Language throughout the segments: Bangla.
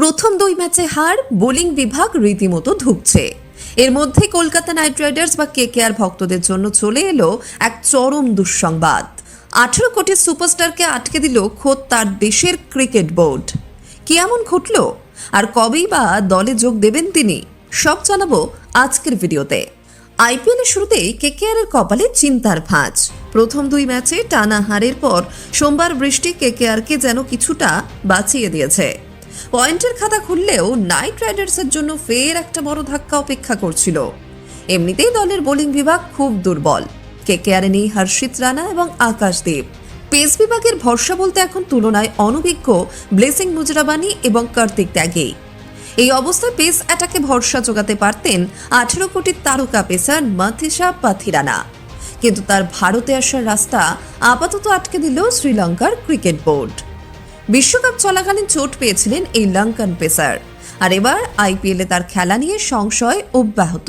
প্রথম 2 ম্যাচে হার, বোলিং বিভাগ রীতিমতো ধুঁকছে। এর মধ্যে কলকাতা নাইট রাইডার্স বা কেকেআর ভক্তদের জন্য চলে এলো এক চরম দুঃসংবাদ। 18 কোটি সুপারস্টারকে আটকে দিল খোদ তার দেশের ক্রিকেট বোর্ড। কি এমন ঘটল, আর কবেই বা দলে যোগ দেবেন তিনি, সব জানাবো আজকের ভিডিওতে। আইপিএলের শুরুতেই কেকেআরের কপালে চিন্তার ভাঁজ। প্রথম 2 ম্যাচে টানা হারের পর সোমবার বৃষ্টি কেকেআরকে যেন কিছুটা বাঁচিয়ে দিয়েছে। পয়েন্টের খাতা খুললেও নাইট রাইডার্সের জন্য ফের একটা বড় ধাক্কা অপেক্ষা করছিল। এমনিতেই দলের বোলিং বিভাগ খুব দুর্বল। কেকেআরে নেই হর্ষিত রানা এবং আকাশদীপ। পেস বিভাগের ভরসা বলতে এখন তুলনায় অনভিজ্ঞ ব্লেসিং মুজরাবানি এবং কার্তিক ত্যাগী। এই অবস্থায় পেস অ্যাটাকে ভরসা জোগাতে পারতেন 18 কোটির তারকা পেসার মাথিসা পাথিরানা, কিন্তু তার ভারতে আসার রাস্তা আপাতত আটকে দিল শ্রীলঙ্কার ক্রিকেট বোর্ড। বিশ্বকাপ চলাকালীন চোট পেয়েছিলেন এই লঙ্কান পেসার, আর এবার আইপিএলে তার খেলা নিয়ে সংশয় অব্যাহত।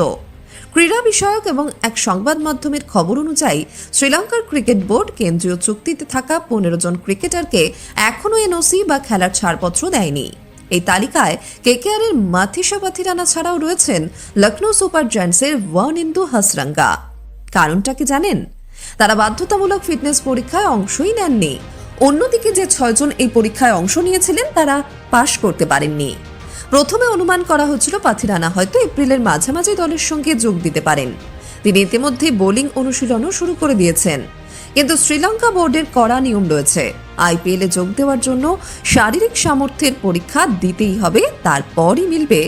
ক্রীড়া বিষয়ক এবং এক সংবাদ মাধ্যমের খবর অনুযায়ী শ্রীলঙ্কার ক্রিকেট বোর্ড কেন্দ্রীয় চুক্তিতে থাকা 15 জন ক্রিকেটারকে এখনও এনওসি বা খেলার ছাড়পত্র দেয়নি। এই তালিকায় কেকেআরের মাথিসা পাথিরানা ছাড়াও রয়েছেন লখনৌ সুপার জায়ান্টসের ওয়ানিন্দু হাসরাঙ্গা। কারণটা কি জানেন? তারা বাধ্যতামূলক ফিটনেস পরীক্ষায় অংশই নেননি। অন্যদিকে যে 6 জন এই পরীক্ষায় অংশ নিয়েছিলেন তারা পাশ করতে পারেননি। প্রথমে অনুমান করা হচ্ছিল পাথিরানা হয়তো এপ্রিলের মাঝামাঝি দলের সঙ্গে যোগ দিতে পারেন। তিনি ইতিমধ্যে বোলিং অনুশীলনও শুরু করে দিয়েছেন, কিন্তু শ্রীলঙ্কা বোর্ডের কড়া নিয়ম রয়েছে। আইপিএলে যোগ দেওয়ার জন্য শারীরিক সামর্থ্যের পরীক্ষা দিতেই হবে, তারপরই মিলবে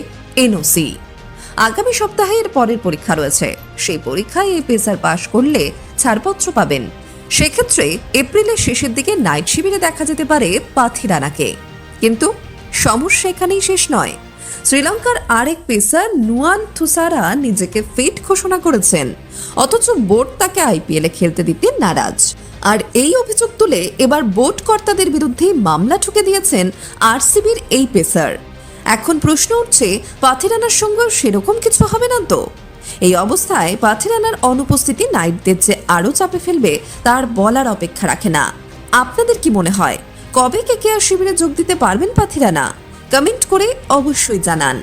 এনওসি। আগামী সপ্তাহে এর পরের পরীক্ষা রয়েছে। সেই পরীক্ষায় এই পেসার পাশ করলে ছাড়পত্র পাবেন। সেক্ষেত্রে এপ্রিলের শেষের দিকে নাইট শিবিরে দেখা যেতে পারে পাথিরানাকে। কিন্তু সমস্যা এখানেই শেষ নয়। শ্রীলঙ্কার আরেক পেসার নুয়ান থুসারা নিজেকে ফিট ঘোষণা করেছেন, অথচ বোর্ড তাকে আইপিএলে খেলতে দিতে নারাজ। আর এই অভিযোগ তুলে এবার বোর্ড কর্তাদের বিরুদ্ধে মামলা ঠুকে দিয়েছেন আরসিবির এই পেসার। এখন প্রশ্ন উঠছে, পাথিরানার সঙ্গে সেরকম কিছু হবে না তো? এই অবস্থায় পাথিরানার অনুপস্থিতি নাইটদের যে আরও চাপে ফেলবে তার বলার অপেক্ষা রাখে না। আপনাদের কি মনে হয়, কবে কেকেআর শিবিরে যোগ দিতে পারবেন পাথিরানা? কমেন্ট করে অবশ্যই জানান।